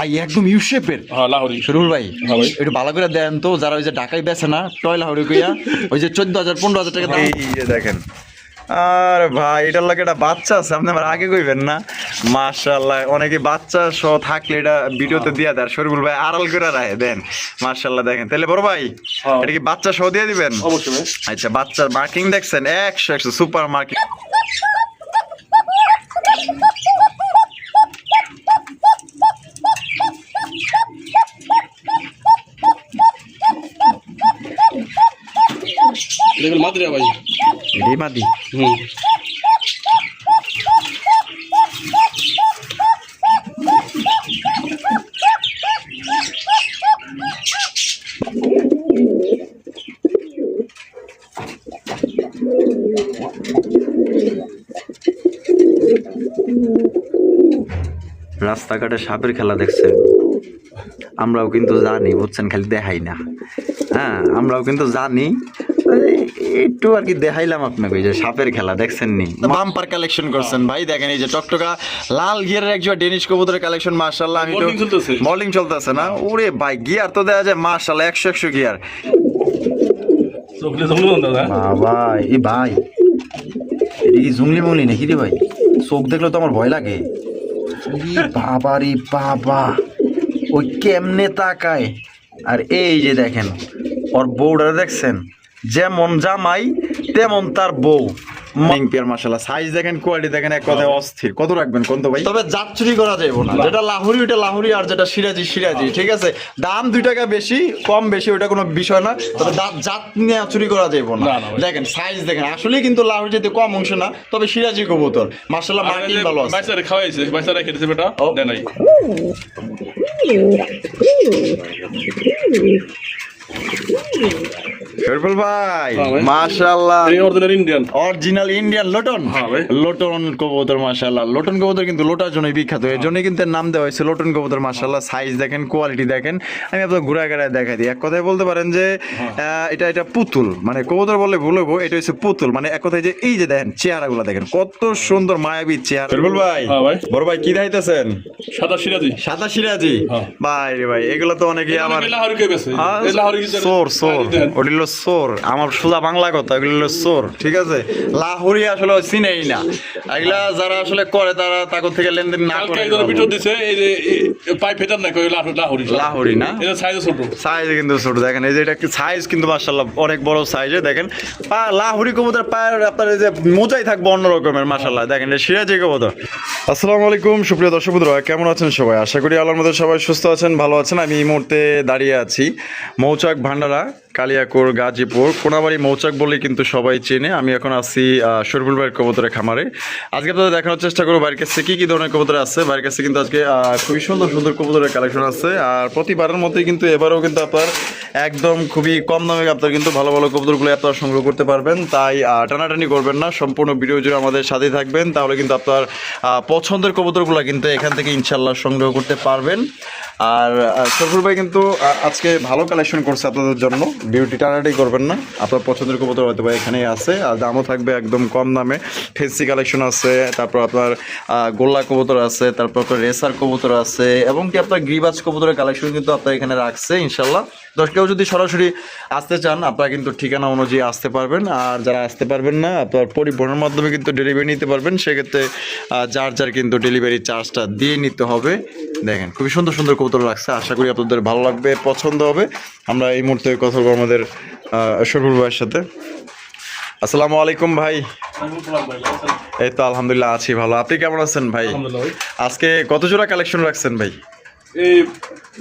ভাই একদম ইউ শেপের। হ্যাঁ লাহোরি। শরীফুল ভাই হ্যাঁ ভাই। একটু ভালো করে দেন তো, যারা ওই যে ঢাকায় বেচে না টয় লাহোরি কইয়া, ওই যে 14,000 15,000 টাকা দাম। এই যে দেখেন, আর ভাই এটার লাগে একটা বাচ্চা আছে, আপনি আমার আগে কইবেন না। মাশাআল্লাহ, অনেকে বাচ্চা সহ থাকলে এটা ভিডিওতে দিয়া দেয়, শরীফুল ভাই আড়াল করে রাখে দেন। মাশাআল্লাহ দেখেন, তাহলে বড় ভাই এটা কি বাচ্চা সহ দিয়ে দিবেন? অবশ্যই ভাই। আচ্ছা, বাচ্চার মার্কিং দেখছেন 100 সুপার মার্কিং। দেখুন মাদ্রিয়া ভাই। এটাই মাদি। হুম। রাস্তাঘাটে সাপের খেলা দেখছেন, আমরাও কিন্তু জানি বুঝছেন, খালি দেখাই না। হ্যাঁ, আমরাও কিন্তু জানি, একটু আর কি দেখাইলাম আপনাকে। এই যে সাপের খেলা দেখছেন নি, বাম্পার কালেকশন করছেন ভাই। দেখেন এই যে টকটকা লাল গিয়ারের একজন ডেনিশ কবুতরের কালেকশন। মাশাআল্লাহ, আমি তো মর্নিং চলতেছে না, ওরে ভাই গিয়ার তো দেওয়া যায় মাশাআল্লাহ 100 গিয়ার। বাবা এই ভাই, এটা কি জুংলি মুংলি নাকি রে ভাই? চোখ দেখলে তো আমার ভয় লাগে। বাবা রে বাবা, ওই কেমনে তাকায়। আর এই যে দেখেন ওর বউটা দেখছেন, যেমন জামাই তেমন তার বউ। মাশাআল্লাহ, সাইজ দেখেন, কোয়ালিটি দেখেন, এক কথায় অস্থির। কত রাখবেন কোন তো ভাই? তবে জাত চুরি করা যাবে না, যেটা লাহোরি ওটা লাহোরি, আর যেটা সিরাজি সিরাজি, ঠিক আছে? দাম 2 টাকা বেশি কম বেশি ওটা কোনো বিষয় না, তবে জাত নিয়ে চুরি করা যাবে না। দেখেন সাইজ দেখেন, আসলে কিন্তু লাহোরি যেতে কম অংশ না, তবে সিরাজি কবুতর মাশাআল্লাহ মার্কিং ভালো আছে। বাইসারে খাওয়াইছে, বাইসারে খেতেছে বেটা দেন নাই। শরীফুল ভাই মাশাআল্লাহ, অরিজিনাল ইন্ডিয়ান লোটন। লোটন কবুতর মাশাআল্লাহ, লোটন কবুতর কিন্তু লোটার জন্যই বিখ্যাত, এর জন্যই কিন্তু নাম দেওয়া হয়েছে লোটন কবুতর। মাশাআল্লাহ, সাইজ দেখেন, কোয়ালিটি দেখেন। আমি আপনাকে ঘুরায় ঘুরায় দেখাই দিই। এক কথায় বলতে পারেন যে এটা পুতুল, মানে কবুতর বললে ভুল হবো, এটা হচ্ছে পুতুল। মানে এক কথায় যে এই যে দেখেন চেহারাগুলো দেখেন, কত সুন্দর মায়াবী চেহারা। শরীফুল ভাই, বড় ভাই কি দেখাইতেছেন? সাদা সিরাজি। সাদা সিরাজি ভাই রে ভাই, এগুলো তো অনেকে আমার সোর ওগুলো সোর, আমার সোজা বাংলা কথা, ওগুলো সোর, ঠিক আছে? লাহোরি আসলে চিনেই না, এগুলা যারা আসলে করে তারা তাকে থেকে লেনদেন না করে। ভিতর দিছে এই যে পাই ফেটার না কই লাহোরি। লাহোরি না, এটা সাইজ ছোট, সাইজ কিন্তু ছোট। দেখেন এই যে এটা কি সাইজ কিন্তু মাশাআল্লাহ অনেক বড় সাইজে। দেখেন লাহোরি কবুতর পায়ের আপনার এই যে মোজাই থাকবে অন্য রকমের মাশাআল্লাহ। দেখেন এটা সিরাজি কবুতর। আসসালামু আলাইকুম সুপ্রিয় দর্শক বন্ধুরা, কেমন আছেন সবাই? আশা করি আল্লাহর মধ্যে সবাই সুস্থ আছেন, ভালো আছেন। আমি এই মুহূর্তে দাঁড়িয়ে আছি মৌচাক ভান্ডারা, কালিয়াকৈর, গাজীপুর, কোনাবাড়ি মৌচাক বলেই কিন্তু সবাই চেনে। আমি এখন আছি শরীফুল ভাইয়ের কবুতরের খামারে। আজকে আপনাদের দেখানোর চেষ্টা করবো বাড়ির কাছে কী ধরনের কবুতর আছে। বাড়ির কাছে কিন্তু আজকে খুবই সুন্দর সুন্দর কবুতরের কালেকশন আছে। আর প্রতিবারের মতোই কিন্তু এবারেও কিন্তু আপনার একদম খুবই কম দামে আপনার কিন্তু ভালো ভালো কবুতরগুলো আপনারা সংগ্রহ করতে পারবেন। তাই টানাটানি করবেন না, সম্পূর্ণ ভিডিও জুড়ে আমাদের সাথেই থাকবেন, তাহলে কিন্তু আপনার পছন্দের কবুতরগুলো কিন্তু এখান থেকে ইনশাল্লাহ সংগ্রহ করতে পারবেন। আর শরীফুল ভাই কিন্তু আজকে ভালো কালেকশন করছে আপনাদের জন্য, বিউটি টানাটানি করবেন না, আপনার পছন্দের কবুতর হয়তো বা এখানেই আছে। আর দামও থাকবে একদম কম দামে। ফেন্সি কালেকশন আছে, তারপর আপনার গোল্লা কবুতর আছে, তারপর আপনার রেসার কবুতর আছে, এবং কি আপনার গ্রিবাজ কবুতরের কালেকশন কিন্তু আপনার এখানে রাখছে ইনশাল্লাহ। কেউ যদি সরাসরি আসতে চান আপনারা কিন্তু ঠিকানা অনুযায়ী আসতে পারবেন। আর যারা আসতে পারবেন না, আপনার পরিবহনের মাধ্যমে কিন্তু ডেলিভারি নিতে পারবেন। সেক্ষেত্রে যার কিন্তু ডেলিভারি চার্জটা দিয়ে নিতে হবে। দেখেন খুবই সুন্দর সুন্দর কবুতর লাগছে, আশা করি আপনাদের ভালো লাগবে, পছন্দ হবে। আমরা এই মুহূর্তে কথা বলবো আমাদের শরীফুল ভাইয়ের সাথে। আসসালামু আলাইকুম ভাই। এই তো আলহামদুলিল্লাহ আছি ভালো, আপনি কেমন আছেন ভাই? আজকে কত জোড়া কালেকশন রাখছেন ভাই? এই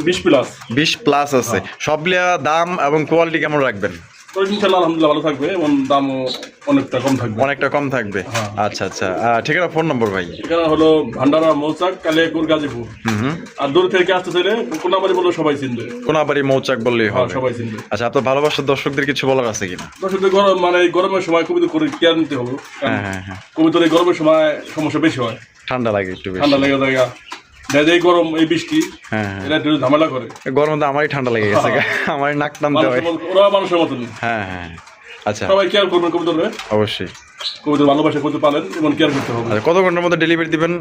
20 প্লাস আছে। সবগুলা দাম এবং কোয়ালিটি কেমন রাখবেন? ইনশাআল্লাহ আলহামদুলিল্লাহ ভালো থাকবে, এবং দামও অনেকটা কম থাকবে। আচ্ছা আচ্ছা, ঠিকানা ফোন নম্বর ভাই? ঠিকানা হলো ভান্ডারা মৌচাক, কালিয়াকৈর, গাজীপুর। আর দূর থেকে আসতে চাইলে কোনাবাড়ি বললে সবাই চিনবে, কোনাবাড়ি মৌচাক বললেই হবে, সবাই চিনবে। আচ্ছা, আপনার ভালোবাসার দর্শকদের কিছু বলার আছে কিনা? দর্শকদের মানে গরমের সময় কবিতা করে কেয়ার নিতে হবে। কবিতার এই গরমের সময় সমস্যা বেশি হয়, ঠান্ডা লাগে, একটু ঠান্ডা লেগে জায়গা, এই গরম এই বৃষ্টি এটা একটু ঝামেলা করে। গরম তো আমারই ঠান্ডা লেগে গেছে, আমারই নাক টানতে হয়। ওরা মানুষের মতন। হ্যাঁ, আচ্ছা, সবাই কেয়ার করবেন কবিতার, অবশ্যই কবিতার ভালোবাসা করতে পারেন এবং কেয়ার করতে হবে। কত ঘন্টার মধ্যে ডেলিভারি দিবেন?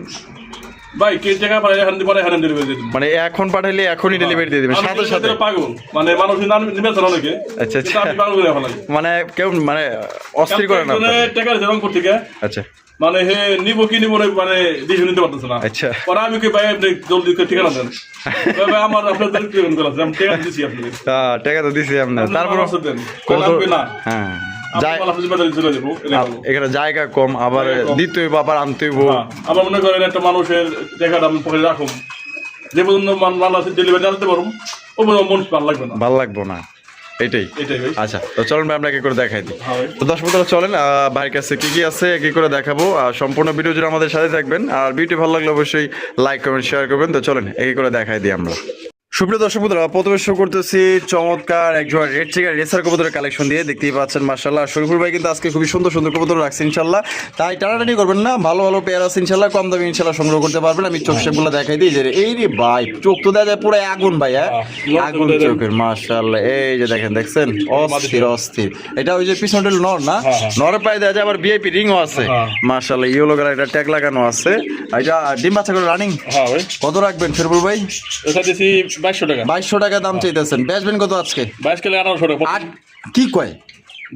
ভাই কে টাকা পারে এখন দিতে পারে এখন ডেলিভারি দিয়ে দিবেন মানে এখন পাঠাইলে এখনই ডেলিভারি দিয়ে দিবেন আমি সাথে সাথে? ডেলিভারি পাগল মানে মানুষ নিবে তো অনেকে আচ্ছা, কিন্তু আমি পাগল করে ফেলাই মানে কেউ মানে অস্থির করে না একজনে টাকা দিতে রং করতে গিয়ে আচ্ছা মানে হে নিবো কি নিবো না মানে ডিসিশন নিতে পারতেছে না আচ্ছা। পরে আমি কি ভাই আপনি জলদি করে ঠিকানা দেন ভাই আমার আপনাদের পেমেন্ট করা আছে আমি টাকা দিছি আপনাকে টাকা তো দিছি আপনার তারপর দেন কত আপনি না হ্যাঁ যাই আপনার বাজারে চলে যাবো এখানে জায়গা কম আবার দিতে হইব আবার আনতে হইব আমার মনে করেন একটা মানুষের টাকাটা আমি পকেটে রাখুন যে পর্যন্ত মাল আছে ডেলিভারি আনতে পারুম ও পর্যন্ত মন ভালো লাগবে না ভালো লাগবো না এটাই এটাই ভাই আচ্ছা তো চলুন ভাই আমরা কি করে দেখাই দিই হ্যাঁ ভাই। তো দর্শক বন্ধুরা চলেন ভাইয়ের কাছে কি কি আছে কি করে দেখাবো আর সম্পূর্ণ ভিডিও জুড়ে আমাদের সাথে থাকবেন আর ভিডিও ভালো লাগলে অবশ্যই লাইক কমেন্ট শেয়ার করবেন তো চলেন এই করে দেখাই দিই আমরা সুপ্রিয় দর্শক বন্ধুরা প্রথমে শুরু করতেছি চমৎকার একজন রেড চিকেন রেসার কবুতরের কালেকশন দিয়ে দেখতেই পাচ্ছেন মাশাআল্লাহ শরীফুল ভাই কিন্তু আজকে খুবই সুন্দর সুন্দর কবুতর রাখছে ইনশাআল্লাহ তাই টানাটানি করবেন না ভালো ভালো পেয়ার আছে ইনশাআল্লাহ কম দামে ইনশাআল্লাহ সংগ্রহ করতে পারবেন আমি চোখ শেপগুলো দেখাই দিই যে এই রে ভাই চোখ তো দেখা যায় পুরো আগুন ভাই হ্যাঁ আগুন চোখের মাশাআল্লাহ এই যে দেখেন দেখছেন অস্থির অস্থির এটা ওই যে পিছনটা নর না নরের পায়ে দেখা যায় আবার ভিআইপি রিংও আছে মাশাআল্লাহ ইয়েলো কালার এটা ট্যাগ লাগানো আছে এটা ডিম বাচ্চা করে রানিং হ্যাঁ ভাই কত রাখবেন শরীফুল ভাই এটা দিছি 2200 টাকা 2200 টাকা দাম চাইতেছেন বেচবেন কত আজকে 22 কিলো 1800 টাকা আর কি কয়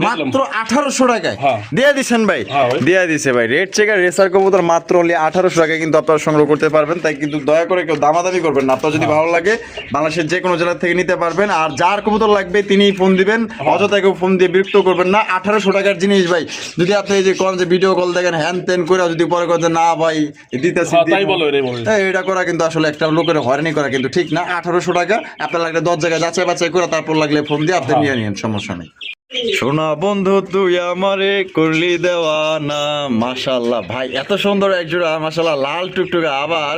মাত্র 1800 টাকায় হ্যাঁ। দিয়ে দিচ্ছেন ভাই হ্যাঁ ভাই। দিয়ে দিছে ভাই রেড চেকার রেসার কবুতর মাত্র অনলি 1800 টাকায় কিন্তু আপনারা সংগ্রহ করতে পারবেন তাই কিন্তু দয়া করে কেউ দামাদামি করবেন না আপনার যদি ভালো লাগে বাংলাদেশের যে কোনো জেলা থেকে নিতে পারবেন আর যার কবুতর লাগবে তিনিই ফোন দিবেন অযথা কেউ ফোন দিয়ে বিরক্ত করবেন না 1800 টাকার জিনিস ভাই যদি আপনি এই যে কোন যে ভিডিও কল দেখেন হ্যান ত্যান করে যদি পরে কথা না ভাই দিতেছি হ্যাঁ, তাই বলো এটাই বলো এটা করা কিন্তু আসলে একটা লোকের হয়রানি করা কিন্তু ঠিক না 1800 টাকা আপনার লাগলে 10 জায়গায় যাচাই বাছাই করে তারপর লাগলে ফোন দিয়ে আপনি নিয়ে নিন সমস্যা নেই সোনা বন্ধু তুই আমারে করলি দেওয়ানা মাশাআল্লাহ ভাই এত সুন্দর একজোড়া মাশাআল্লাহ লাল টুকটুকে আবার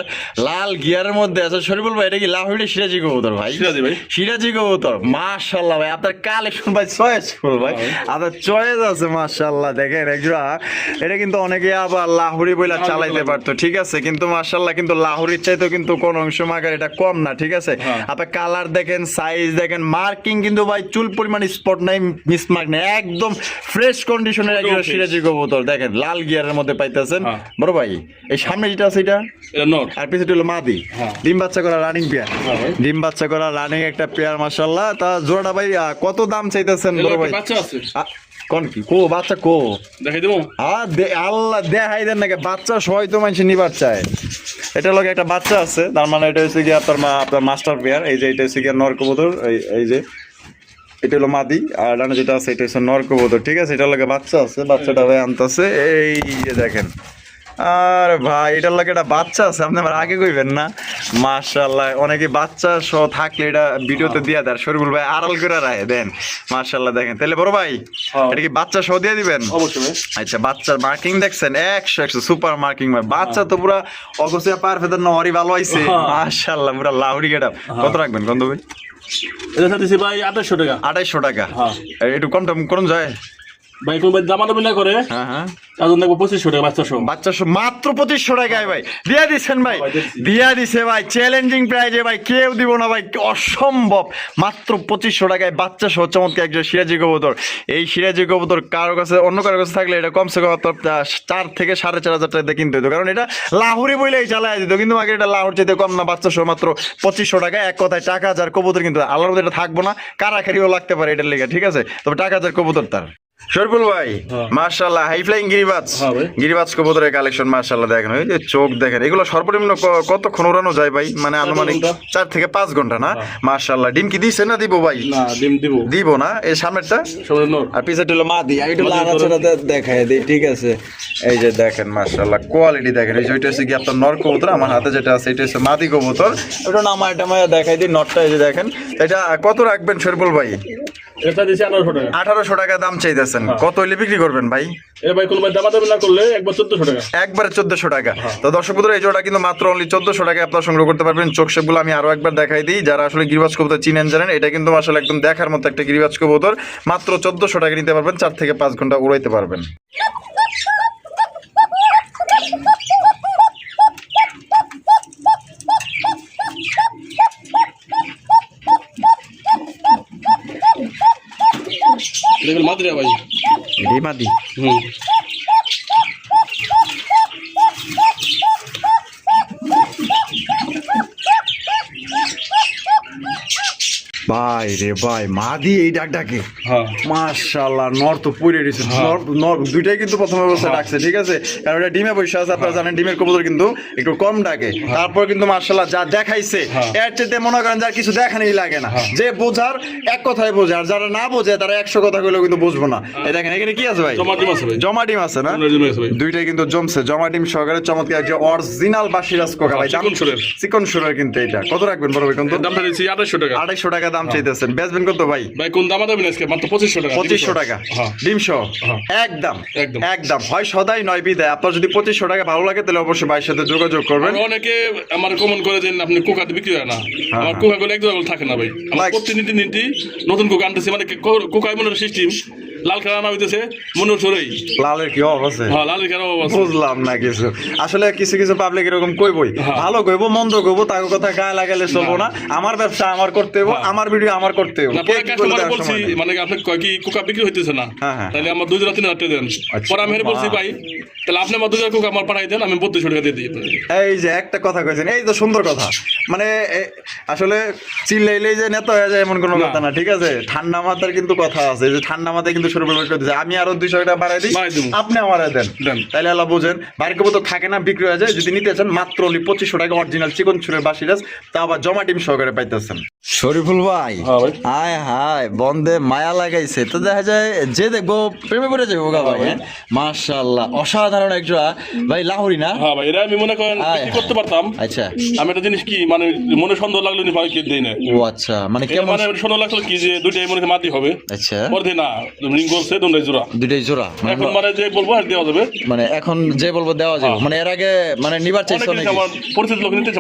লাল গিয়ারের মধ্যে আছে শরীফুল ভাই এটা কি লাহোরি সিরাজি কবুতর ভাই সিরাজি ভাই। সিরাজি কবুতর মাশাআল্লাহ ভাই আপনার কালেকশন ভাই চয়েস ফুল ভাই আপনার চয়েস আছে মাশাআল্লাহ দেখেন একজোড়া এটা কিন্তু অনেকে আবার লাহোরি বইলা চালাইতে পারতো ঠিক আছে কিন্তু মাশাআল্লাহ কিন্তু লাহোরির চাইতেও কিন্তু কোন অংশ মাগার এটা কম না ঠিক আছে আপনার কালার দেখেন সাইজ দেখেন মার্কিং কিন্তু ভাই চুল পরিমাণ স্পট নাই মিসমার্ক নেই একদম ফ্রেশ কন্ডিশনের একজন সিরাজি কবুতর দেখেন লাল গিয়ারের মধ্যে পাইতেছেন বড় ভাই এই সামনে যেটা আছে এটা নট আর পিছনে হলো মাদি ডিম বাচ্চা করা রানিং পেয়ার ডিম বাচ্চা করা রানিং একটা পেয়ার মাশাআল্লাহ তা জোড়াটা ভাই কত দাম চাইতেছেন বড় ভাই বাচ্চা আছে কোন কি কো বাচ্চা কো দেখাই দেবো আল্লাহ দেখাই দেন নাকি বাচ্চা সবাই তো মানুষ নিবার চায় এটা লোক একটা বাচ্চা আছে তার মানে এটা হচ্ছে কি আপনার মাস্টার পেয়ার এই যে এটা হচ্ছে কি নর কবুতর এই যে এটা হলো মাদি আর ডানে যেটা আছে এটা হচ্ছে নর কবুতর ঠিক আছে এটার লাগে বাচ্চা আছে বাচ্চাটা ভাই আনতেছে এই যে দেখেন আর ভাই এটার লাগে একটা বাচ্চা আছে আপনি আমার আগে কইবেন না মাশাআল্লাহ অনেকে বাচ্চা সহ থাকলে এটা ভিডিওতে দিয়া দেয় শরীফুল ভাই আড়াল করে রায় দেন মাশাআল্লাহ দেখেন তাহলে বড় ভাই এটা কি বাচ্চা সহ দিয়ে দিবেন অবশ্যই ভাই। আচ্ছা বাচ্চার মার্কিং দেখছেন 100 সুপার মার্কিং ভাই বাচ্চা তো পুরা অগসিয়া পার ফেদার না অরি ভালো হইছে মাশাআল্লাহ পুরা লাউরি গেটআপ কত রাখবেন গন্ধ ভাই এটা দিছি ভাই 2800 টাকা 2800 টাকা একটু কম টম করুন যায় ভাই কোন ভাই দামাদামি না করে হ্যাঁ তার জন্য 2500 টাকা বাচ্চা সহ বাচ্চা মাত্র 2500 টাকায় ভাই দিয়া দিচ্ছেন ভাই দিয়া দিছে ভাই চ্যালেঞ্জিং প্রাইজে ভাই কেউ দিব না ভাই অসম্ভব মাত্র 2500 টাকায় বাচ্চা সহ চমৎকার একজন সিরাজি কবুতর এই সিরাজি কবুতর কারো কাছে অন্য কারো কাছে থাকলে এটা কমসে কম আপনার 4 থেকে 4500 টাকা কিনতে হতো কারণ এটা লাহোরি বইলেই চালায় দিত কিন্তু আগে এটা লাহোর চাইতে কম না বাচ্চা সহ মাত্র 2500 টাকা এক কথায় টাকা হাজার কবুতর কিন্তু আল্লাহর মধ্যে এটা থাকবো না কারাকারিও লাগতে পারে এটার লেগে ঠিক আছে তবে টাকা হাজার কবুতর তার শরীফুল ভাই মাশাআল্লাহ হাই ফ্লাইং গিরিবাজ গিরিবাজ কবুতরের কালেকশন মাশাআল্লাহ দেখেন ওই যে চোখ দেখেন এগুলো সর্বনিম্ন কতক্ষণ উড়ানো যায় ভাই মানে আনুমানিক 4 থেকে 5 ঘন্টা না মাশাআল্লাহ ডিম কি দিছে না দিব ভাই না ডিম দিব না এই সামনেরটা সবাই নট আর পিছনেরটা হলো মাদি আর এটা লাড়াচাড়া দেখায় দেই ঠিক আছে এই যে দেখেন মাশাআল্লাহ কোয়ালিটি দেখেন এই যে ওইটা হচ্ছে কি আপনার নর কবুতর আমার হাতে যেটা আছে এটা হচ্ছে মাদি কবুতর ওটা নামা এটা মায়া দেখাই দিই নটটা এই যে দেখেন এটা কত রাখবেন শরীফুল ভাই এটা দিছি 1800 টাকা 1800 টাকা দাম চাইতেছেন কত হইলে বিক্রি করবেন ভাই এ ভাই কোন ভাই দামাদামি না করলে একবার 1400 টাকা একবারে 1400 টাকা তো দর্শক বন্ধুরা এই জোড়া কিন্তু মাত্র অনলি 1400 টাকায় আপনারা সংগ্রহ করতে পারবেন চোখ শেপগুলো আমি আরো একবার দেখাই দিই যারা আসলে গিরিবাজ কবুতর চিনেন জানেন এটা কিন্তু আসলে একদম দেখার মতো একটা গিরিবাজ কবুতর মাত্র 1400 টাকা নিতে পারবেন 4 থেকে 5 ঘন্টা উড়াইতে পারবেন দেখুন মাদ্রিয়া ভাই এটাই মাদি ভাই রে ভাই মাদি এই ডাকটাকে হ্যাঁ মাশাআল্লাহ নর তো পুরে দিছে নর দুইটাই কিন্তু প্রথম অবস্থায় ডাকছে ঠিক আছে কারণ এটা ডিমে বসে আছে আপনারা জানেন ডিমের কবুতর কিন্তু একটু কম ডাকে তারপর কিন্তু মাশাআল্লাহ যা দেখাইছে এর চেয়ে মনে করেন যার কিছু দেখানোই লাগে না যে বোঝার এক কথায় বোঝে আর যারা না বোঝে তারা 100 কথা কইলেও কিন্তু বুঝবো না এই দেখেন এখানে কি আছে ভাই জমা ডিম আছে ভাই জমা ডিম আছে না দুইটাই কিন্তু জমছে জমা ডিম সহকারে চমৎকার একটা অরিজিনাল বাসিরাজ কোকা ভাই চিকন সুরের কিন্তু এটা কত রাখবেন বড় ভাই কোন দামটা দিচ্ছি 250 টাকা 250 টাকা দাম চাইতেছেন বেচবেন কত ভাই ভাই কোন দাম দেবেন আজকে মাত্র 2500 টাকা 2500 টাকা ডিম সহ একদম একদম হয় সদাই নয় বিদায় আপনার যদি 2500 টাকা ভালো লাগে তাহলে অবশ্যই ভাইয়ের সাথে যোগাযোগ করবেন অনেকে আমার কমেন্ট করে দেন আপনি কোকা বিক্রি হয় না আমার কোকা গুলো একদম থাকে না ভাই আমার প্রতিনিধি নতুন কোকা আনতেছে মানে কোকা মনের সিস্টেম লাল খেলা না হইতেছে মনের সরেই লালের কি অবস্থা হ্যাঁ লালের খেলা অবস্থা বুঝলাম না কিছু আসলে কিছু কিছু পাবলিক এরকম কইবই ভালো কইবো মন্দ কইবো তার কথা গায়ে লাগালে চলবো না আমার ব্যবসা আমার করতে হবে আমার ভিডিও আমার করতে হবে বলছি মানে আপনি কয় কি কোকা বিক্রি হইতেছে না তাহলে আমার 2 রাতে রাতে দেন পরে আমি বলছি ভাই তাহলে আপনি আমার 2 কোকা আমার পাঠাই দেন আমি 3200 টাকা দিয়ে দিই এই যে একটা কথা কইছেন এই তো সুন্দর কথা মানে আসলে চিল্লাইলেই যে নেতা হয়ে যায় এমন কোনো কথা না ঠিক আছে ঠান্ডা মাথার কিন্তু কথা আছে যে ঠান্ডা মাথায় কিন্তু শুরু করে দিয়েছে আমি আরো 200 টাকা বাড়াই দিই আপনি আমারে দেন তাহলে আল্লাহ বুঝেন বাইরে কবুতর থাকে না বিক্রি হয়ে যায় যদি নিতে চান মাত্র 2500 টাকা অরিজিনাল চিকন ছুরের বাসিরাজ তা আবার জমা ডিম সহকারে পাইতেছেন শরীফুল ভাই হায় হায় বন্ধে মায়া লাগাইছে তো দেখা যায় যে দেখবো প্রেমে পড়ে যাবো গা ভাই মাশাআল্লাহ অসাধারণ একটা ভাই লাহোরি না হ্যাঁ ভাই এরা আমি মনে করেন কি করতে পারতাম আচ্ছা আমি একটা জিনিস কি মানে মনে সন্দেহ লাগলো নি ভাই কি দেই না ও আচ্ছা মানে কেমন মানে সন্দেহ লাগলো কি যে দুইটাই মনে মাটি হবে আচ্ছা পরে না রিং করছে দুইটাই জোড়া এখন মানে যে বলবো আর দেওয়া যাবে মানে এখন যে বলবো দেওয়া যাবে মানে এর আগে মানে নিবার চাইছো নাকি আমার পরিচিত লোক নিতে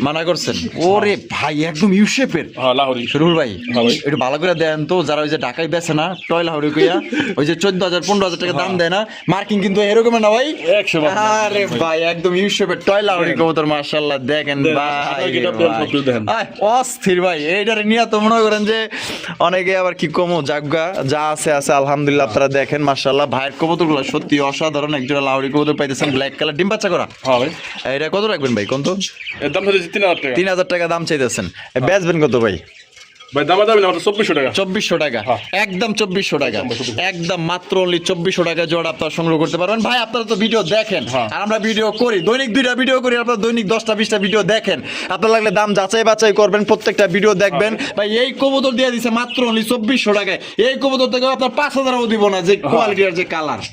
মানা করছেন ওরে ভাই একদম ইউ শেপের হ্যাঁ লাহোরি শরীফুল ভাই একটু ভালো করে দেন তো যারা ওই যে ঢাকায় বেচে না টয় লাহোরি কইয়া ওই যে 14000 15000 টাকা দাম দেয় না মার্কিং কিন্তু এরকম না ভাই 100 আরে ভাই একদম ইউ শেপের টয় লাহোরি কবুতর মাশাআল্লাহ দেখেন ভাই অস্থির ভাই এইটারে নিয়ে তো মনে করেন যে অনেকে আবার কি কমো জাগা যা আছে আছে আলহামদুলিল্লাহ আপনারা দেখেন মাশাআল্লাহ ভাইয়ের কবুতরগুলো সত্যি অসাধারণ একজোড়া লাহোরি কবুতর পাইতেছেন ব্ল্যাক কালার ডিম বাচ্চা করা হ্যাঁ ভাই এটা কত রাখবেন ভাই কোন তো এর দাম হচ্ছে 3000 টাকা 3000 টাকা দাম চাইতেছেন বেচবেন কত ভাই ভাই দাম দাম মাত্র 2400 টাকা 2400 টাকা একদম 2400 টাকা একদম মাত্র অনলি 2400 টাকা জোড়া আপনারা সংগ্রহ করতে পারবেন ভাই আপনারা তো ভিডিও দেখেন আর আমরা ভিডিও করি দৈনিক 2টা ভিডিও করি আপনারা দৈনিক 10টা 20টা ভিডিও দেখেন আপনারা লাগলে দাম যাচাই বাছাই করবেন প্রত্যেকটা ভিডিও দেখবেন ভাই এই কবুতর দিয়ে দিছে মাত্র অনলি 2400 টাকায় এই কবুতর থেকে আপনার 5000ও দিব না যে কোয়ালিটি আর যে কালার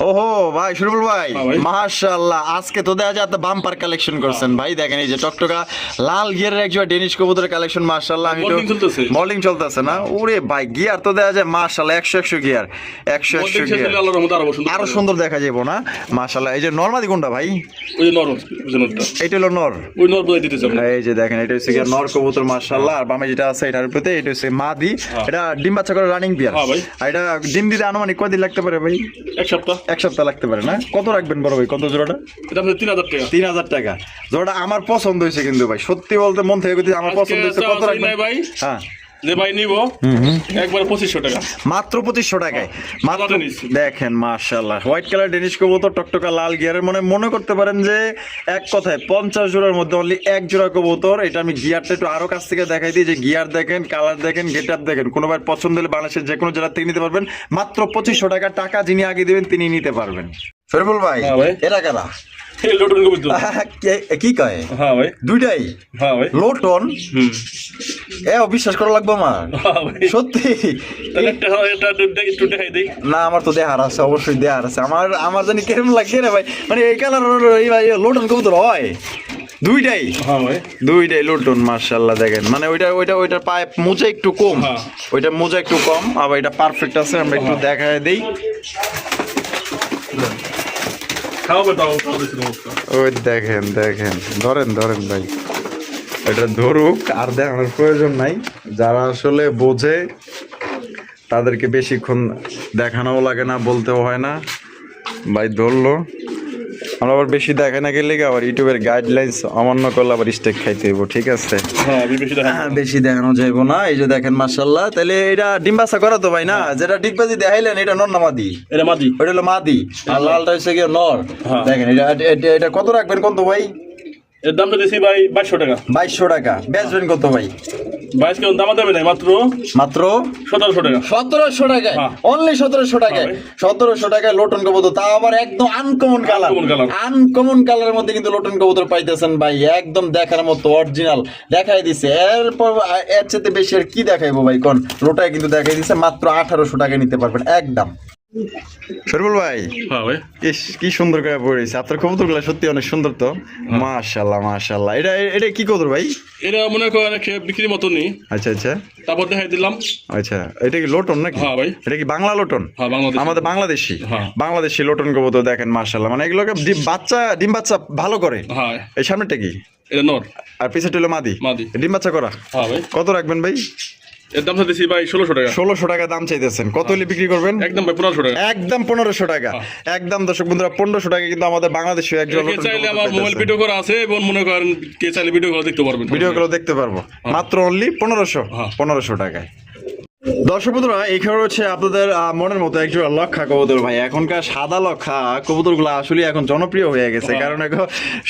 ওহো ভাই শরীফুল ভাই মাশাআল্লাহ আজকে তো দেখা যায় বাম্পার কালেকশন করছেন ভাই দেখেন এই যে টকটকা লাল গিয়ারের একজোড়া ডেনিশ কবুতরের কালেকশন মাশাআল্লাহ আমি তো মলিং চলতেছে না ওরে ভাই গিয়ার তো দেখা যায় মাশাআল্লাহ 100 গিয়ার 100 গিয়ার আরো সুন্দর দেখা যাবে না মাশাআল্লাহ এই যে নরমাদি কোনটা ভাই ওই নর এইটা হলো নর ওই নর বলে দিতেছে এই যে দেখেন এটা হচ্ছে গিয়ার নর কবুতর মাশাআল্লাহ আর বামে যেটা আছে এটার উপরে এটা হচ্ছে মাদি এটা ডিম বাচ্চা করে রানিং বিয়ার আর এটা ডিম দিতে আনুমানিক কয়দিন লাগতে পারে ভাই এক সপ্তাহ লাগতে পারে না কত রাখবেন বড় ভাই কত জোড়াটা এটা 3000 টাকা 3000 টাকা জোড়াটা আমার পছন্দ হয়েছে কিন্তু ভাই সত্যি বলতে মন থেকে যদি আমার পছন্দ হয়েছে কত রাখবেন ভাই হ্যাঁ যে ভাই নিব একবার 2500 টাকা মাত্র 2500 টাকায় মাত্র দেখেন মাশাআল্লাহ হোয়াইট কালার ডেনিশ কবুতর টকটকা লাল গিয়ারের মনে করতে পারেন যে এক কথায় 50 জোড়ার মধ্যে অনলি এক জোড়া কবুতর এটা আমি গিয়ারটা একটু আরো কাছ থেকে দেখাই দিই যে গিয়ার দেখেন কালার দেখেন গেটআপ দেখেন কোনো ভাই পছন্দ হলে বাংলাদেশের যে কোনো জেলা থেকে নিতে পারবেন মাত্র 2500 টাকা টাকা যিনি আগে দিবেন তিনি নিতে পারবেন শরীফুল ভাই এরা কারা লোটন কবুতর কি কয় হ্যাঁ ভাই দুইটাই হ্যাঁ ভাই লোটন বিশ্বাস করা লাগবে আমার সত্যি না আমার তো দেহার আছে অবশ্যই দেহার আছে আমার জানি কেমন লাগছে রে ভাই মানে এই কালার লোটন কবুতর হয় দুইটাই লোটন মাশাআল্লাহ দেখেন মানে ওইটা পায়ে মোজা একটু কম ওইটা মোজা একটু কম আবার এটা পারফেক্ট আছে আমরা একটু দেখায় দেই ওই দেখেন ধরেন ভাই এটা ধরুক আর দেখানোর প্রয়োজন নাই যারা আসলে বোঝে তাদেরকে বেশিক্ষণ দেখানোও লাগে না বলতেও হয় না ভাই ধরলো আমরা আবার বেশি দেখা না গেলে আবার ইউটিউবের গাইডলাইন্স অমান্য করলে আবার স্টেক খাইতে হইব ঠিক আছে বেশি দেখানো যাইব না এই যে দেখেন মাশাআল্লাহ তাহলে এটা ডিম্বাসা করা তো ভাই না যেটা ডিগবাজি দেখাইলেন এটা নর না মাদি এটা মাদি ওটা হলো মাদি আর লালটা হচ্ছে কি নর দেখেন এটা কত রাখবেন কত ভাই এর দামটা দিছি ভাই 2200 টাকা 2200 টাকা বেচবেন কত ভাই 22 কেমন দাম দেবে নাই মাত্র মাত্র 1700 টাকা 1700 টাকায়, হ্যাঁ। অনলি 1700 টাকায়, হ্যাঁ 1700 টাকায় লোটন কবুতর, তাও আবার একদম uncommon colour, Uncommon colour। Uncommon কালারের মধ্যে কিন্তু লোটন কবুতর পাইতেছেন ভাই, একদম দেখার মতো অরিজিনাল দেখাই দিছে। এরপর এর চেয়ে বেশি আর কি দেখাইবো ভাই কোন, লোটায় কিন্তু দেখাই দিছে মাত্র 1800 টাকায় নিতে পারবেন একদম। শরীফুল ভাই, হ্যাঁ ভাই ইস কি সুন্দর করে পড়েছে আপনার কবুতরগুলো, সত্যি অনেক সুন্দর তো, মাশাআল্লাহ মাশাআল্লাহ। এটা এটা কি কবুতর ভাই? এটা মনে করেন বিক্রির মতনই। আচ্ছা আচ্ছা তারপর দেখাই দিলাম। আচ্ছা, এটা কি লোটন নাকি? হ্যাঁ ভাই। এটা কি বাংলা লোটন? হ্যাঁ বাংলাদেশ। আমাদের বাংলাদেশি, হ্যাঁ। বাংলাদেশি লোটন কবুতর দেখেন মাশাআল্লাহ, মানে এগুলোকে ডিম বাচ্চা ভালো করে। হ্যাঁ এই সামনেটা কি? এটা নর আর পিছনেটা হলো মাদি। মাদি। ডিম বাচ্চা করা। হ্যাঁ ভাই। কত রাখবেন ভাই? এর দাম চাইতেছি ভাই 1600 টাকা। 1600 টাকা দাম চাইতেছেন, কত হলে বিক্রি করবেন? একদম ভাই 1500 টাকা। একদম 1500 টাকা, একদম দর্শক বন্ধুরা 1500 টাকা কিন্তু আমাদের বাংলাদেশি একজন কে চাইলে আমার মোবাইল ভিডিও করা আছে এবং মনে করেন কে চাইলে ভিডিও করা দেখতে পারবেন। ভিডিওগুলো দেখতে পারবো মাত্র অনলি 1500 টাকায়। দর্শক বন্ধুরা, এখানে হচ্ছে আপনাদের মনের মতো একজন লক্ষা কবুতর ভাই। এখনকার সাদা লক্ষা কবুতরগুলো আসলে এখন জনপ্রিয় হয়ে গেছে, কারণ এখন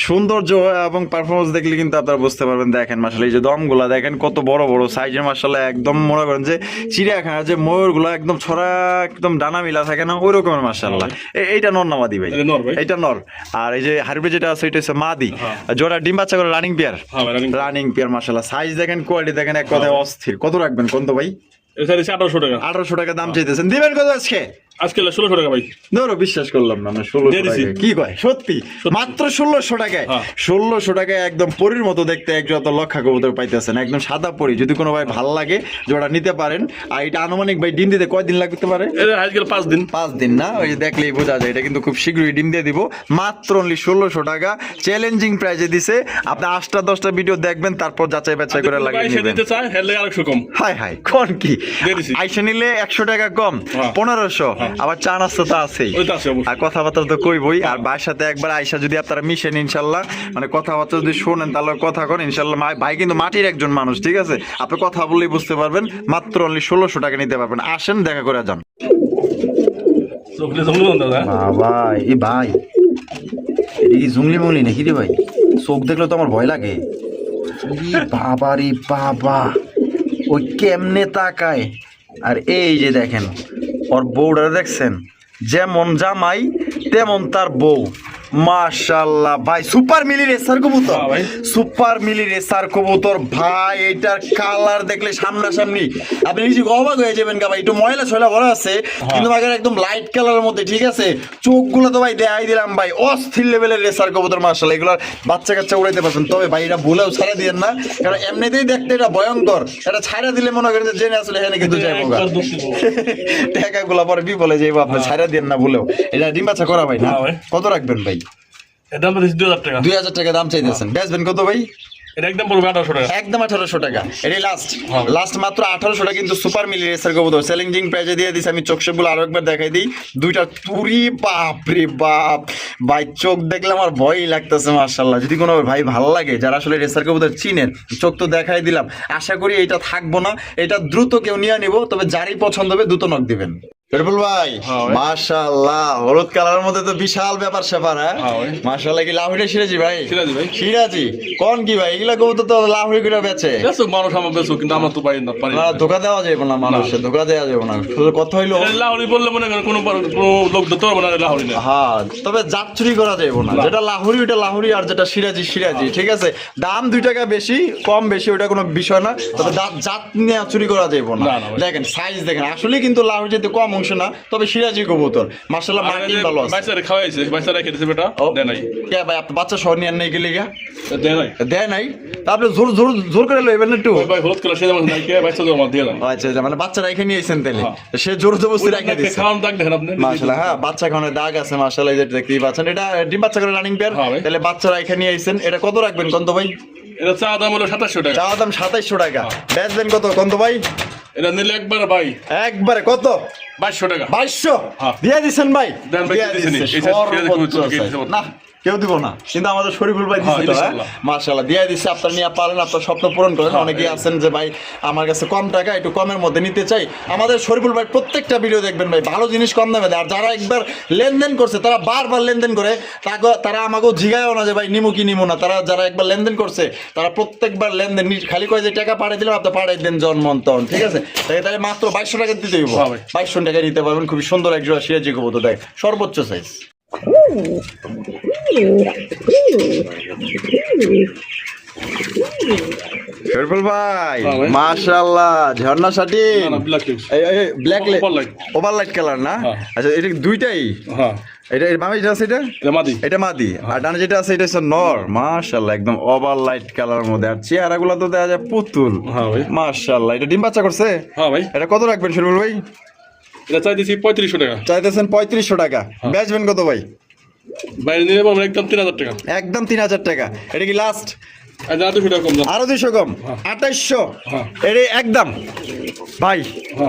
সৌন্দর্য এবং পারফরমেন্স দেখলে কিন্তু আপনারা বুঝতে পারবেন। দেখেন মাশাআল্লাহ এই যে দমগুলা দেখেন কত বড় বড় সাইজের, মাশাআল্লাহ একদম মনে করেন যে চিড়িয়াখানার যে ময়ূরগুলো একদম ছড়া একদম ডানা মিলা থাকে না, ওই রকমের মাশাআল্লাহ। এইটা নর না মাদি ভাই? নর ভাই। এইটা নর, আর এই যে হাইব্রিড যেটা আছে এটা হচ্ছে মাদি। জোড়া ডিম বাচ্চা করে রানিং পেয়ার। হ্যাঁ ভাই রানিং। রানিং পেয়ার মাশাআল্লাহ, সাইজ দেখেন, কোয়ালিটি দেখেন, এক কথায় অস্থির। কত রাখবেন কোন তো ভাই? এটা চাইতেছি 1800 টাকা। 1800 টাকা দাম চাইতেছেন, দিবেন কত আজকে? আজকে 1600 টাকা ভাই। ধরো বিশ্বাস করলাম না, 1600 দিয়ে দিছি। টাকা কি কয় সত্যি? মাত্র 1600 টাকায়, হ্যাঁ। 1600 টাকায় একদম পরীর মতো দেখতে একজন লক্ষা কবুতর পাইতেছেন, একদম সাদা পরি। যদি কোনো ভাই ভালো লাগে জোড়া নিতে পারেন। আর এটা আনুমানিক ভাই ডিম দিতে কয়দিন লাগতে পারে? এটা আজকাল 5 দিন। 5 দিন না, ওই যে দেখলেই বোঝা যায় এটা কিন্তু খুব শীঘ্রই ডিম দিয়ে দিব। মাত্র অনলি 1600 টাকা চ্যালেঞ্জিং প্রাইজে দিছে। আপনি 8টা 10টা ভিডিও দেখবেন, তারপর যাচাই বাছাই করে লাগিয়ে ভাই সে নেবেন। দিতে চায় হেলে আরেকশো কম। হাই হাই কোন কি দিয়ে দিছি। আইসা নিলে 100 টাকা কম, 1500। আবার চা নাস্তা তো আছেই, ওইটা আছে অবশ্যই। আর কথাবার্তা তো কইবই। আর ভাইয়ের সাথে একবার আইসা যদি আপনারা মিশেন ইনশাল্লাহ, মানে কথাবার্তা যদি শোনেন তাহলে কথা কন ইনশাল্লাহ। ভাই কিন্তু মাটির একজন মানুষ, ঠিক আছে? আপনি কথা বললেই বুঝতে পারবেন। মাত্র অনলি 1600 টাকা নিতে পারবেন। আসেন দেখা করে যান। চোখলে জমলো না দাদা। বাবা এ ভাই, এটা কি জুংলি মুংলি নাকি রে ভাই? চোখ দেখলে তো আমার ভয় লাগে। বাবা রে বাবা, ওই কেমনে তাকায়! আর এই যে দেখেন ওর বউটা দেখছেন, যেমন জামাই তেমন তার বউ। মাশাআল্লাহ ভাই, সুপার মিলি রেসার কবুতর, হ্যাঁ ভাই। সুপার মিলি রেসার কবুতর ভাই। এটার কালার দেখলে সামনাসামনি আপনি নিজে অবাক হয়ে যাবেন গা ভাই। একটু ময়লা ছয়লা ভরা আছে, কিন্তু ভাই একদম লাইট কালারের মধ্যে, ঠিক আছে? চোখগুলো তো ভাই দেখাই দিলাম ভাই, অস্থির লেভেলের রেসার কবুতর মাশাআল্লাহ। এগুলো বাচ্চা কাচ্চা উড়াইতে পারবেন। তবে ভাই এটা ভুলেও ছাড়া দিয়েন না, কারণ এমনিতেই দেখতে এটা ভয়ঙ্কর। এটা ছাড়া দিলে মনে করেন যে জেনে আসলে এখানে কিন্তু যাইবো গা, টাকাগুলো পরে বিপলে যাইবো। আপনি ছাড়া দিয়েন না ভুলেও। এটা ডিম বাচ্চা করা ভাই না? হ্যাঁ ভাই। কত রাখবেন ভাই? এর দাম চাইতেছি 2000 টাকা। 2000 টাকা দাম চাইতেছেন, বেচবেন কত ভাই? এটা একদম পড়বে 1800 টাকা। একদম 1800 টাকা। এটাই লাস্ট, হ্যাঁ। লাস্ট মাত্র 1800 টাকা কিন্তু সুপার মিলি রেসার কবুতর চ্যালেঞ্জিং প্রাইজে দিয়ে দিছি। আমি চোখ শেপগুলো আরো একবার দেখাই দিই। দুইটা তুরি, বাপ রে বাপ ভাই, চোখ দেখলে আমার ভয়ই লাগতেছে মাশাআল্লাহ। যদি কোনো ভাই ভালো লাগে, যারা আসলে রেসার কবুতর চিনেন, চোখ তো দেখাই দিলাম। আশা করি এটা থাকবো না, এটা দ্রুত কেউ নিয়ে নিব। তবে যারই পছন্দ হবে দ্রুত নক দিবেন। শরীফুল ভাই, হ্যাঁ ভাই। মাশাআল্লাহ, হলুদ কালারের মধ্যে তো বিশাল ব্যাপার স্যাপার। হ্যাঁ হ্যাঁ ভাই। মাশাআল্লাহ, কি লাহুরি সিরাজি ভাই? সিরাজি ভাই। সিরাজি কোন কি ভাই? এগুলা কবুতর তো লাহুরি করে বেচে। বেশো মানুষ আমার বেশো, কিন্তু আমরা তো পারি না। না, ধোকা দেওয়া যাবে না মানুষের, ধোকা দেওয়া যাবে না। শুধু কথা হইলো লাহোরি বললে মনে করেন কোনো লোক ধরতে পারবে না লাহোরি না। হ্যাঁ, তবে জাত চুরি করা যাবে না। যেটা লাহুরি ওটা লাহুরি, আর যেটা সিরাজি সিরাজি, ঠিক আছে? দাম 2 টাকা বেশি কম বেশি ওটা কোনো বিষয় না, তবে জাত নিয়ে চুরি করা যাবে না। না, না ভাই। দেখেন সাইজ দেখেন, আসলে কিন্তু লাহুরি যেতে কম অংশ না, তবে সিরাজি কবুতর মাশাআল্লাহ মার্কিং ভালো আছে। বাচ্চারা খাওয়াইছে, বাচ্চারা খেতেছে বেটা দেয় নাই। কে ভাই আপনি বাচ্চা সহ নিয়ে নেই গেলে গা? দেয় নাই। দেয় নাই? তারপরে জোর জোর জোর করে লইবেন একটু। ওই ভাই হলুদ কালার সে যেমন নাই কে বাচ্চা তো আমার দিয়ে দেন। আচ্ছা আচ্ছা, মানে বাচ্চারা এখানে নিয়েছেন তাহলে, হ্যাঁ। সে জোর জবরদস্তি রেখে দিয়েছে। খাওয়ান দাগ দেখেন আপনি। মাশাআল্লাহ, হ্যাঁ বাচ্চা খাওয়ানোর দাগ আছে মাশাআল্লাহ, এই যে দেখতেই পাচ্ছেন। এটা ডিম বাচ্চা করে রানিং পেয়ার। হ্যাঁ ভাই। তাহলে বাচ্চারা এখানে আইছেন, এটা কত রাখবেন কন্ত ভাই? এটা চা দাম হলো 2700 টাকা। চাওয়া দাম 2700 টাকা, বেচবেন কত কন্ত ভাই? এটা নিলে একবার ভাই একবারে কত? 2200 টাকা। 2200 হ্যাঁ। দিয়ে দিছেন ভাই? দেন ভাই, দিয়ে দিছেন। দিছে, এই যে সর্বোচ্চ কে আছে। দিছে? না কেউ দিব না, কিন্তু আমাদের শরীফুল ভাই দিচ্ছে তো, ইনশাআল্লাহ। মাশাআল্লাহ দিয়ে দিচ্ছে। আপনার নিয়ে পারেন, আপনার স্বপ্ন পূরণ করেন। অনেকেই আছেন যে ভাই আমার কাছে কম টাকা একটু কমের মধ্যে নিতে চাই, আমাদের শরীফুল ভাই প্রত্যেকটা ভিডিও দেখবেন ভাই, ভালো জিনিস কম দামে দেয়। আর যারা একবার লেনদেন করছে তারা বারবার লেনদেন করে, তারা আমাকেও জিগায়ও না যে ভাই নিমু কি নিমু না। তারা যারা একবার লেনদেন করছে তারা প্রত্যেকবার লেনদেন খালি কয় যে টাকা পাঠিয়ে দিলাম, আপনি পাঠিয়ে দেন জন্মন্তন, ঠিক আছে? তাহলে মাত্র 2200 টাকা দিতে হইব, 2200 টাকা নিতে পারবেন। খুবই সুন্দর এক জোড়া সিরাজি কবুতর, দেখ সর্বোচ্চ সাইজ। শরীফুল ভাই মাশাআল্লাহ, ঝর্ণা শাটি ব্ল্যাক ওভারলাইট কালার না? আচ্ছা এটা দুইটাই? এটা এর বামে যেটা আছে এটা মাদি, আর ডানে যেটা আছে এটা হচ্ছে নর। মাশাআল্লাহ একদম ওভারলাইট কালারের মধ্যে, আর চেহারাগুলো তো দেখা যায় পুতুল। মাশাআল্লাহ এটা ডিম বাচ্চা করছে? হ্যাঁ ভাই। এটা কত রাখবেন শরীফুল ভাই? এটা চাইতেছি 3500 টাকা। চাইতেছেন 3500 টাকা, বেচবেন কত ভাই? বাইরে নিলে পাবেন একদম 3000 টাকা। একদম 3000 টাকা। এটা কি লাস্ট? আচ্ছা 200 টাকা কম দাম। আরো 200 কম, 2800। এটা একদম ভাই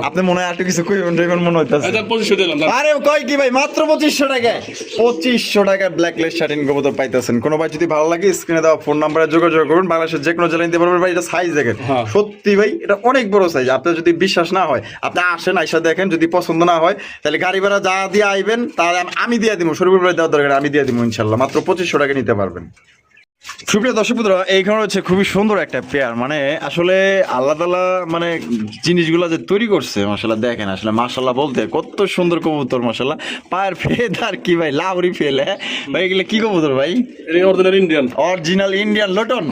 আপনি মনে হয় আর কিছু কইবেন মনে হইতাছে। আচ্ছা 2500 দিলাম। আরে কই কি ভাই, মাত্র 2500 টাকায় 2500 টাকা ব্ল্যাকলেস শার্টিন কবুতর পাইতেছেন। কোনো ভাই যদি ভালো লাগে স্ক্রিনে দেওয়া ফোন নম্বরে যোগাযোগ করুন, বাংলাদেশের যে কোনো জেলায় নিতে পারবেন। ভাই এটা সাইজ দেখেন, সত্যি ভাই এটা অনেক বড় সাইজ। আপনার যদি বিশ্বাস না হয় আপনি আসেন, আইসা দেখেন, যদি পছন্দ না হয় তাহলে গাড়ি ভাড়া যা দিয়ে আইবেন তাহলে আমি দিয়ে দিব, শরীফুল ভাই দেওয়ার দরকার আমি দিয়ে দিব ইনশাল্লাহ। মাত্র 2500 টাকা নিতে পারবেন। সুপ্রিয় দর্শক বন্ধুরা, এইখানে হচ্ছে খুবই সুন্দর একটা পেয়ার, মানে আসলে আল্লাহ তাআলা মানে জিনিসগুলো যে তৈরি করছে মাশাআল্লাহ, দেখেন আসলে মাশাআল্লাহ বলতে কত সুন্দর কবুতর মাশাআল্লাহ। পায়ের ফেদ আর কি ভাই, লাউরি ফেলে ভাই, এগুলো কি কবুতর ভাই? এটা অরিজিনাল ইন্ডিয়ান লোটন।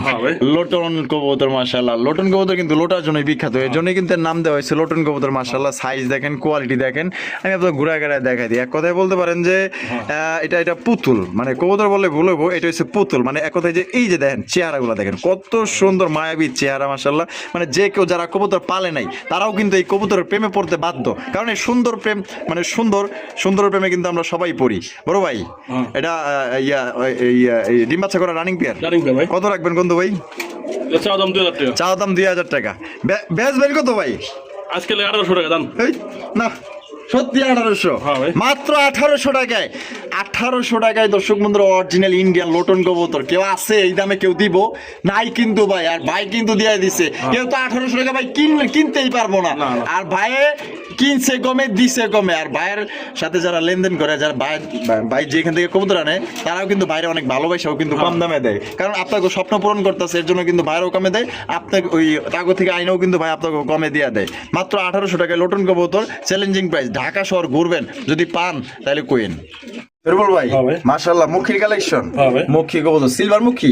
লোটন কবুতর মাশাআল্লাহ, লোটন কবুতর কিন্তু লোটার জন্য বিখ্যাত, এর জন্যই কিন্তু নাম দেওয়া হয়েছে লোটন কবুতর। মাশাআল্লাহ সাইজ দেখেন, কোয়ালিটি দেখেন। আমি আপনাকে ঘুরায় ঘুরায় দেখাই দিই। এক কথায় বলতে পারেন যে এটা পুতুল, মানে কবুতর বললে ভুল হইব, এটা হচ্ছে পুতুল। মানে এক কথায় যে এই যে দেখেন চেহারাগুলো দেখেন কত সুন্দর মায়াবী চেহারা মাশাআল্লাহ। মানে যে কেউ যারা কবুতর পালে নাই তারাও কিন্তু এই কবুতরের প্রেমে পড়তে বাধ্য, কারণ এই সুন্দর প্রেম, মানে সুন্দর প্রেমে কিন্তু আমরা সবাই পড়ি। বড় ভাই এটা ডিম বাচ্চা করা রানিং পেয়ার, কত রাখবেন বন্ধু ভাই? চাওয়া দাম 2000 টাকা। চাওয়া দাম 2000 টাকা। বেচবেন কত ভাই? আজকে 1800 টাকা দাম। না সত্যি 1800, মাত্র 1800 টাকায়। 1800 টাকায় দর্শক বন্ধুরা অরিজিনাল ইন্ডিয়ান লোটন কবুতর। কেউ আছে এই দামে কেউ দিব নাই কিন্তু ভাই, আর ভাই কিন্তু দিয়ে দিছে। কেউ তো 1800 টাকা ভাই কিনতেই পারবো না, আর ভাইয়ে কিনছে কমে দিছে কমে। আর ভাইয়ের সাথে যারা লেনদেন করে, যারা ভাই যেখান থেকে কবুতর আনে তারাও কিন্তু বাইরে অনেক ভালোবাসাও কিন্তু কম দামে দেয়, কারণ আপনাকে স্বপ্ন পূরণ করতেছে, এর জন্য কিন্তু ভাইয়েরও কমে দেয়। আপনাকে ওই টাকা থেকে আইনেও কিন্তু ভাই আপনাকে কমে দিয়ে দেয়। মাত্র 1800 টাকায় লোটন কবুতর, চ্যালেঞ্জিং প্রাইস। ঢাকা শহর ঘুরবেন, যদি পান তাহলে কইেন। শরীফুল ভাই মাশাআল্লাহ মুখির কালেকশন, মুখী কবুতর সিলভার মুখী,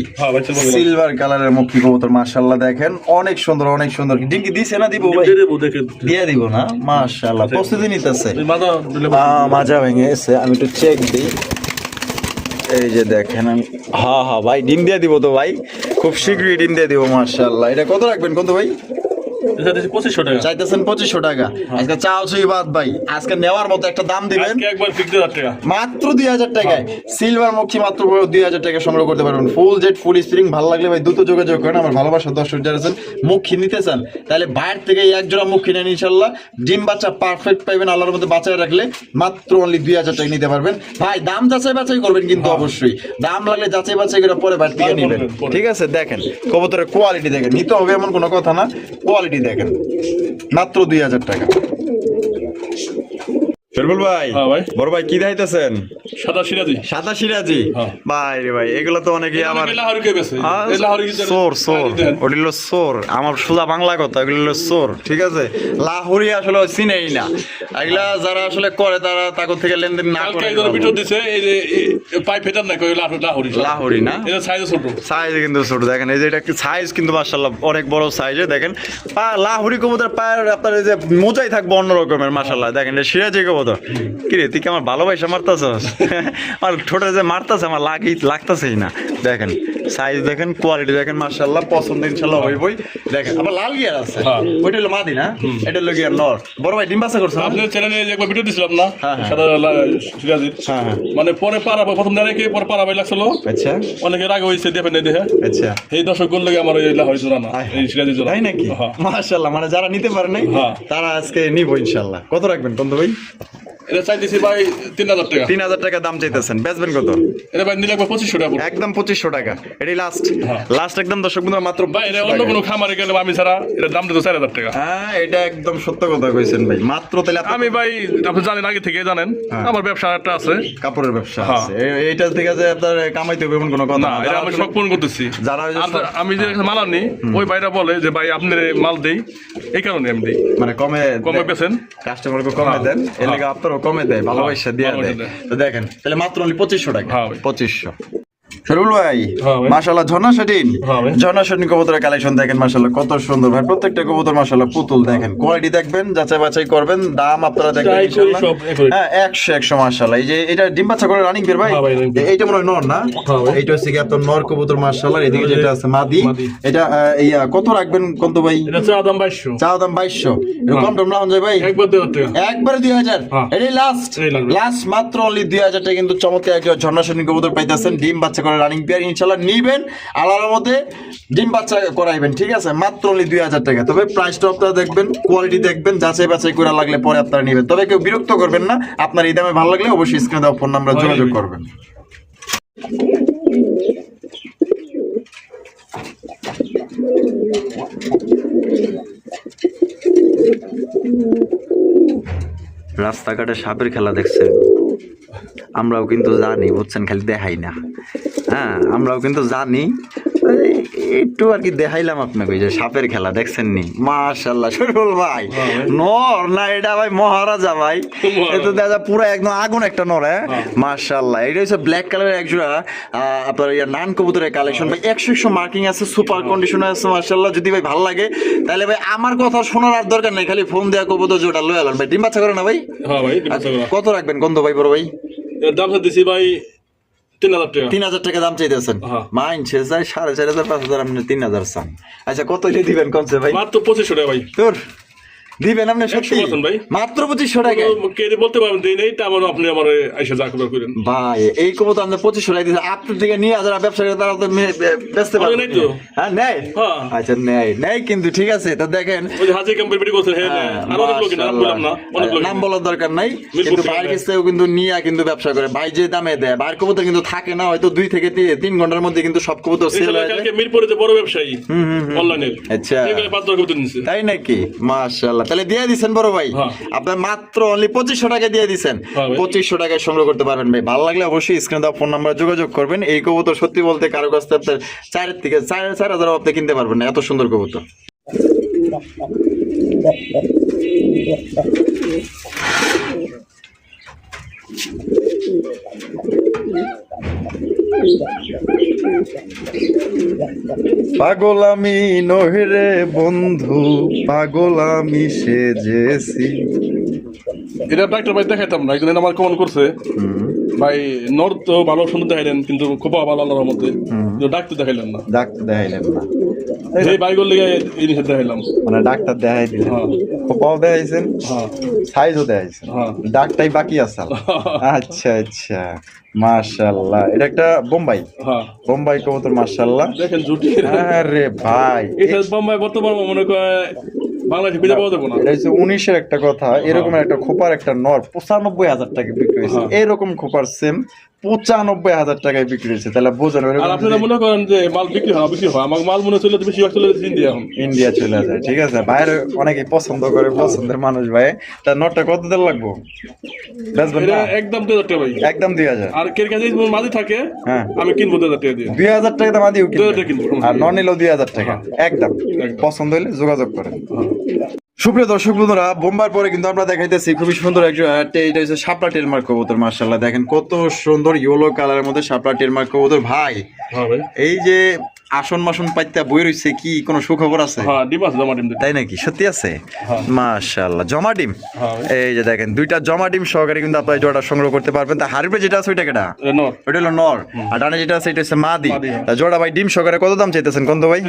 সিলভার কালারের মুখী কবুতর মাশাআল্লাহ দেখেন অনেক সুন্দর, অনেক সুন্দর। ডিঙ্গি দিছে না দিব ভাই? দিয়ে দিব না? মাশাআল্লাহ প্রস্তুতি নিতেছে, মাজা ভেঙে গেছে। আমি একটু চেক দিই, এই যে দেখেন। আমি হ্যাঁ ভাই ডিম দিয়ে দিব তো ভাই, খুব শীঘ্রই ডিম দিয়ে দিব মাশাআল্লাহ। এটা কত রাখবেন কত ভাই? চাইতেছেন 2500 টাকা। আজকে চাওছই বাদ ভাই, আজকে নেওয়ার মতো একটা দাম দিবেন মাত্র 2000 টাকায়। সিলভার মুখী মাত্র 2000 টাকা সংগ্রহ করতে পারবেন। ফুল জেট ফুল স্প্রিং ভালো লাগলে ভাই দ্রুত যোগাযোগ করেন। আমার ভালোবাসার দর্শক যারা আছেন মুখী নিতে চান তাহলে বাইরে থেকে এক জোড়া মুখী নেন, ইনশাল্লাহ ডিম বাচ্চা পারফেক্ট পাইবেন। আল্লাহর মধ্যে বাঁচায় রাখলে মাত্র অনলি 2000 টাকা নিতে পারবেন। ভাই দাম যাচাই বাছাই করবেন কিন্তু অবশ্যই, দাম লাগলে যাচাই বাছাই করে পরে বাইরে থেকে নেবেন, ঠিক আছে? দেখেন কবুতরের কোয়ালিটি দেখেন, নিতে হবে এমন কোনো কথা না, কোয়ালিটি দেখেন। মাত্র 2000 টাকা। শরীফুল ভাই বড় ভাই কি দেখাইতেছেন? সাদা সিরাজি ভাই রে ভাই, এগুলো তো অনেকে আমার সোর, আমার সোজা বাংলা কথা, এগুলো সোর, ঠিক আছে? লাহোরি আসলে চিনেই না, এগুলা যারা আসলে করে তারা তাকে থেকে লেনদেন না করে লাহোরি না, সাইজ কিন্তু ছোট। দেখেন এই যে এটা সাইজ কিন্তু মাশাআল্লাহ অনেক বড় সাইজে। দেখেন লাহোরি কবুতর পায়ের আপনার এই যে মোজাই থাকবে অন্য রকমের মাশাআল্লাহ। দেখেন সিরাজি কবুতর। কি রে তুই কি আমার ভালোবাসা মারতাছস? আর ঠোঁটে যে মারতাছে আমার লাগতাছেই না। দেখেন সাইজ দেখেন, কোয়ালিটি দেখেন মাশাআল্লাহ, পছন্দ ইনশাআল্লাহ হইবই। দেখেন আবার লাল গিয়ার আছে, ওইটা হলো মাদি না, এটা হলো গিয়ার নর। বড় ভাই ডিম বাচ্চা করছেন? আপনাদের চ্যানেলে একবার ভিডিও দিছিলাম না সাদা সিরাজির, মানে পরে পারা প্রথম দিনে কি পরে পারা ভাই লাগছিল। আচ্ছা অনেকে রাগ হইছে দেখেন এই দেখে। আচ্ছা এই দর্শক কোন লাগে আমার এই লাহোরি জোড়া না, এই সিরাজি জোড়া, তাই নাকি? মাশাআল্লাহ মানে যারা নিতে পারে নাই তারা আজকে নিব ইনশাআল্লাহ। কত রাখবেন বন্ধু ভাই? এটা চাইতেছি ভাই 3000 টাকা। 3000 টাকা দাম চাইতেছেন, বেচবেন কত? এটা ভাই নিলে 2500 টাকা পড়বে। একদম 2500 টাকা, এটাই লাস্ট। লাস্ট একদম দর্শক বন্ধুরা মাত্র ভাই এটা অন্য কোনো খামারে গেলে আমি ছাড়া এটা দাম দিত 4000 টাকা। হ্যাঁ এটা একদম সত্য কথা কইছেন ভাই, মাত্র তাহলে আমি ভাই আপনি জানেন আগে থেকে জানেন আমার ব্যবসা একটা আছে, কাপড়ের ব্যবসা আছে, এইটা থেকে যে আপনার কামাইতে হবে এমন কোনো কথা না, না। এটা আমি শখ পূরণ করতেছি। যারা ওই যে আর আমি যে মাল আনি ওই ভাইরা বলে যে ভাই আপনার মাল দেই, এই কারণে আমি দেই, মানে কমে বেছেন কাস্টমারকে কমে দেন, এর লাগে আপনারও কমে দেয়, ভালোবাসা দিয়ে দেয়। তো দেখেন তাহলে মাত্র only 2500 টাকা। 2500। শরীফুল ভাই মাশাআল্লাহ, ঝর্ণা শাটিন, ঝর্ণা শাটিন কবুতরের কালেকশন দেখেন মাশাআল্লাহ কত সুন্দর ভাই, প্রত্যেকটা কবুতর মাশাআল্লাহ পুতুল। দেখেন কোয়ালিটি দেখবেন, যাচাই বাছাই করবেন, দাম আপনারা দেখবেন ইনশাআল্লাহ। হ্যাঁ 100 মাশাআল্লাহ। এই যে এটা ডিম বাচ্চা করে রানিং বের ভাই, এইটা মনে হয় নর না? এইটা হচ্ছে কি আপনার নর কবুতর মাশাআল্লাহ। এদিকে যেটা আছে মাদি, এটা ইয়া কত রাখবেন কত ভাই? এটা চা দাম 2200। চা দাম 2200। এটা কম টম না হন যায় ভাই? একবার 2000 টাকা। একবারে 2000। এটাই লাস্ট মাত্র only 2000 টাকা কিন্তু চমৎকার একটা ঝর্ণা শাটিন কবুতর পাইতেছেন, ডিম বাচ্চা করে রানিং পেয়ার ইনশাআল্লাহ নিবেন, আল্লাহর মধ্যে ডিম বাচ্চা করাইবেন, ঠিক আছে? মাত্র only 2000 টাকা। তবে প্রাইসটা আপনারা দেখবেন, কোয়ালিটি দেখবেন, যাচাই বাছাই করে লাগলে পরে আপনারা নেবেন। তবে কেউ বিরক্ত করবেন না, আপনার এই দামে ভালো লাগলে অবশ্যই স্ক্রিনে দেওয়া ফোন নাম্বারে যোগাযোগ করবেন। রাস্তাঘাটে সাপের খেলা দেখছেন, আমরাও কিন্তু জানি বুঝছেন, খালি দেখাই না। হ্যাঁ আমরাও কিন্তু জানি, একটু আর কি দেখাইলাম আপনাকে যে সাপের খেলা দেখছেন নি। মাশাআল্লাহ শরীফুল ভাই, নর না এটা ভাই মহারাজা ভাই, এটা দেখা পুরো একদম আগুন একটা নর। হ্যাঁ মাশাআল্লাহ। এটা হচ্ছে ব্ল্যাক কালারের একজোড়া আপনার নান কবুতরের কালেকশন ভাই, 100 মার্কিং আছে, সুপার কন্ডিশনে আছে মাশাআল্লাহ। যদি ভাই ভালো লাগে তাহলে ভাই আমার কথা শোনার আর দরকার নেই, খালি ফোন দেওয়া কবুতর জোড়া লয়ে আলেন ভাই। ডিম বাচ্চা করে না ভাই? হ্যাঁ ভাই ডিম বাচ্চা করে। কত রাখবেন গন্ধ ভাই বড় ভাই? এর দাম দিছি ভাই 3000 টাকা। 3000 টাকা দাম চাইতেছেন? মাইনছে চাই 4500 5000, আপনি 3000 চান। আচ্ছা কত হলে দিবেন কোনছে ভাই? মাত্র 2500 টাকা ভাই। তোর দিবেন আপনি সত্যি? ভাই মাত্র 2500 টাকা? কে বলতে পারবেন দেই নাই, তা আমার আপনি আমার আইসা যা খবর করেন ভাই। এই কবুতর আপনি 2500 টাকা দিয়েছেন, আপনার থেকে নিয়ে যারা ব্যবসায়ী তারা তো বেচতে পারবে না তো? হ্যাঁ নেয়। আচ্ছা নেয় কিন্তু ঠিক আছে। তো দেখেন ওই হাজি কোম্পানি ভিডিও করছেন, হ্যাঁ আর অনেক লোক নাম বললাম না, অনেক লোক নাম বলার দরকার নাই, কিন্তু বাইরের কাছেও কিন্তু নিয়া কিন্তু ব্যবসা করে ভাই, যে দামে দেয়। বাইরের কবুতর কিন্তু থাকে না, হয়তো 2 থেকে 3 ঘন্টার মধ্যে কিন্তু সব কবুতর সেল হয়ে যায়। কালকে মিরপুরে যে বড় ব্যবসায়ী অনলাইনের, আচ্ছা এগুলো 5 কবুতর নিছে। তাই নাকি? মাশাআল্লাহ। তাহলে দিয়ে দিবেন বড় ভাই, আপনার মাত্র only 2500 টাকা দিয়ে দিবেন। 2500 টাকায় সংগ্রহ করতে পারবেন ভাই। ভালো লাগলে অবশ্যই স্ক্রিনে দেওয়া ফোন নাম্বারে যোগাযোগ করবেন। এই কবুতর সত্যি বলতে কারো কাছ থেকে আপনার 4 থেকে 4,500 আপনি কিনতে পারবেন না, এত সুন্দর কবুতর। পাগল আমি নহিরে বন্ধু, পাগল আমি সেজেছি। এটা ডাক্তার ভাই দেখাইতাম না, একজন আমার কমেন্ট করছে ভাই নর তো ভালো সুন্দর দেখাইলেন কিন্তু খুব ভালো আল্লাহর মধ্যে, ডাক্তার দেখাইলেন না। ডাক্তার দেখাইলেন না? এই বাইগল লিগে এই জিনিস দেখাইলাম, মানে ডাক্তার দেখাই দিলেন, খোপাও দেখাইছেন, সাইজও দেখাইছেন, ডাকটাই বাকি আছে। আচ্ছা আচ্ছা মাশাআল্লাহ। এটা একটা বোম্বাই, বোম্বাই কবুতর মাশাআল্লাহ। দেখেন জুটি। আরে ভাই এটা বোম্বাই বর্তমান মনে করে বাংলাদেশে খুঁজে পাওয়া যাবে না। এটা হচ্ছে 19-এর একটা কথা, এরকম একটা খোপার একটা নর 95,000 টাকা বিক্রি হয়েছে। এরকম খোপার সেম 95,000 টাকায় বিক্রি হয়েছে। তাহলে বোঝেন। আর আপনারা মনে করেন যে মাল বিক্রি হয় আমার মাল মনে চলে বেশি চলে ইন্ডিয়া, এখন ইন্ডিয়া চলে যায়, ঠিক আছে? বাইরে অনেকে পছন্দ করে, পছন্দের মানুষ ভাই। তার নটটা কত দিন লাগবো? একদম 2000 টাকা ভাই, একদম 2000। আর কের কাছে মাদি থাকে আমি কিনবো 2000 টাকা দিয়ে। 2000 টাকা দাম আদিও কিনবো, আর নন নিলেও 2000 টাকা। একদম পছন্দ হলে যোগাযোগ করেন। সুপ্রিয় দর্শক বন্ধুরা, বোম্বার পরে কিন্তু আমরা দেখাইতেছি খুবই সুন্দর একটা, এটা হচ্ছে শাপলা টেলমার্ক কবুতর মাশাআল্লাহ। দেখেন কত সুন্দর ইয়েলো কালারের মধ্যে শাপলা টেলমার্ক কবুতর ভাই। এই যে আসন মাসন পাইতা বই রইছে, কি কোনো সুখবর আছে? তাই নাকি? সত্যি আছে? মাশাআল্লাহ। জমা ডিম, এই যে দেখেন দুইটা জমা ডিম সহকারে কিন্তু আপনারা জোড়াটা সংগ্রহ করতে পারবেন। তা হারিপে যেটা আছে ওইটা কেটা? ওইটা হলো নর, আর ডানে যেটা আছে এটা হচ্ছে মাদি। তা জোড়া ভাই ডিম সহকারে কত দাম চাইতেছেন কত ভাই?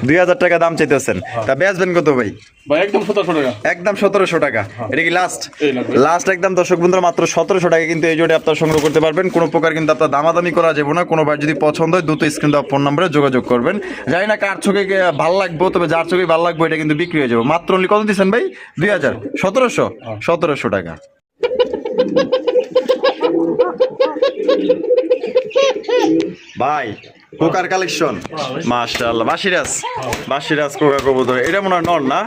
2000 টাকা দাম চাইতেছেন। তা বেচবেন কত ভাই? একদম 1700 টাকা। একদম 1700 টাকা। এটা কি লাস্ট? লাস্ট একদম দর্শক বন্ধুরা মাত্র 1700 টাকা কিন্তু এই জোড়া আপনারা সংগ্রহ করতে পারবেন। কোনো প্রকার কিন্তু আপনার দামাদামি করা যাবে না। কোনো বার যদি পছন্দ হয় দ্রুত স্ক্রিন দেওয়া ফোন নম্বরে যোগাযোগ করবেন। জানি না কার চোখে ভালো লাগবে, তবে যার চোখে ভালো লাগবে এটা কিন্তু বিক্রি হয়ে যাবে। মাত্র কত দিচ্ছেন ভাই? 2000। 1700 টাকা। ভাই কোকার কালেকশন মাশাআল্লাহ। বাসিরাজ কোকা কবুতর, এটা মনে হয় নর না?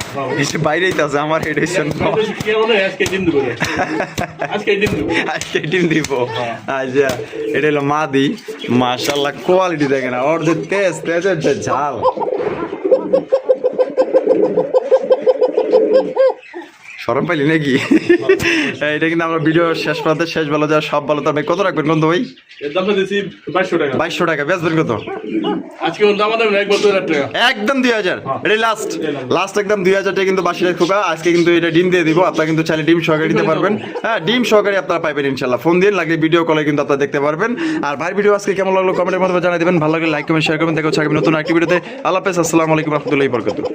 এসে বাইরেই তো আছে আমার, এটা হচ্ছে নর। আজকে ডিম দিব। আচ্ছা, এটা হলো মাদি। মাশাআল্লাহ, কোয়ালিটি দেখেন, ওর যে তেজের যে ঝাল। শরম পাইলি নাকি? এটা কিন্তু আমরা ভিডিও শেষ প্রান্তে শেষ ভালো যা সব ভালো। তবে কত রাখবেন কোন ভাই? 2200 টাকা। বেচবেন কত? একদম 2000। এটা লাস্ট একদম 2000 টাকা কিন্তু বাসিরাজ খোকা। আজকে কিন্তু এটা ডিম দিয়ে দিব। আপনারা কিন্তু চাইলে ডিম সহকারে দিতে পারবেন। হ্যাঁ, ডিম সহকারে আপনারা পাইবেন ইনশাল্লাহ। ফোন দিন, লাগলে ভিডিও কলে কিন্তু আপনারা দেখতে পারবেন। আর ভাই ভিডিও আজকে কেমন লাগলো কমেন্টের মাধ্যমে জানিয়ে দেবেন। ভালো লাগলে লাইক কমেন্ট শেয়ার করবেন। দেখা হচ্ছে আগামী নতুন একটি ভিডিওতে। আল্লাহ হাফেজ। আসসালামু আলাইকুম রহমতুল্লাহি ওয়া বারাকাতুহু।